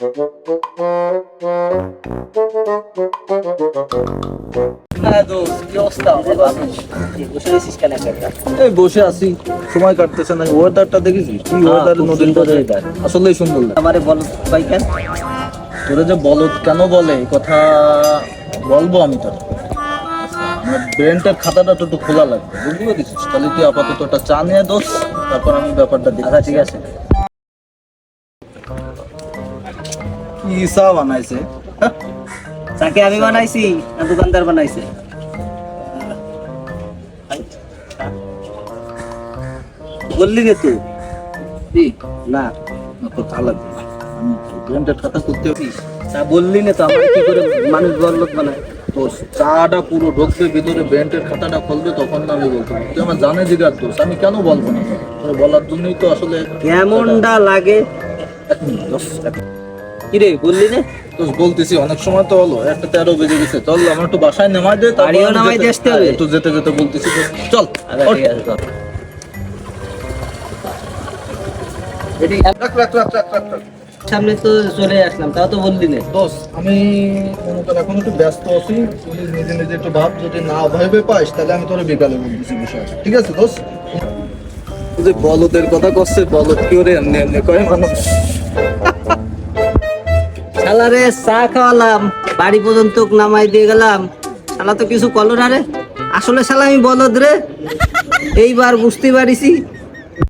এই বসে আছি, সময় কাটতেছে না। ওয়েদারটা দেখেছিস কি ওয়েদার? নদীর পাশে আসলেই সুন্দর লাগে। আমারে বল ভাই কেন তোরা যে বলদ কেন বলে এই কথা বলবো আমি তোর। আমার ব্রেনটার খাতাটা তো একটু খোলা লাগবে, বুঝতে পেরেছিস? তাহলে তুই আপাতত ওটা চা নিয়ে দোস, তারপর আমি ব্যাপারটা দেখি। আচ্ছা ঠিক আছে। কি চা বানাইছে? চাকে আমি বানাইছি না দোকানদার বানাইছে? বললি রে তুই কি না না তো চা লাগবে, আমি ব্রেনটার খাতা করতে হবে। তা বললি না তো আমার কি করে মানুষ বললত বানায়? তো চাটা পুরো ঢুকবে ভিতরে, ব্রেনটের খাতাটা খুলবে, তখন না আমি বলতে পারবো। তুই আমার জানে জিগার দোষ, আমি কেন বলবো না? তোর বলার জন্যই তো আসলে। কেমনটা লাগে? এক মিনিট, এক মিনিট। কি রে বললি না? তো বলতেছি অনেক সময় তো হলো, 1:13 বেজে গেছে। চল আমার একটু বাসায় নামাই দে, তারপর বাড়িও আমি নামাই দিয়ে আসতে হবে? একটু যেতে যেতে বলতেছি তো, চল। আচ্ছা ঠিক আছে চল। রাখ রাখ রাখ রাখ রাখ রাখ। সামনে তো চলে আসলাম, তাও তো বললি না। দোষ, আমি মনে কর এখন একটু ব্যস্ত আছি, তুই নিজে নিজে একটু ভাব। যদি না ভেবে পাইস তাহলে আমি তোর বিকালে বলতেছি বিষয়, ঠিক আছে দোষ? যে বলদের কথা করছে, বলদ কি ওরে এমনি এমনি কয় মানুষ? শালারে চা খাওয়ালাম, বাড়ি পর্যন্ত নামাই দিয়ে গেলাম, শালা তো কিছু করলো না রে। আসলে শালা আমি বলদ রে, এইবার বুঝতে পারিছি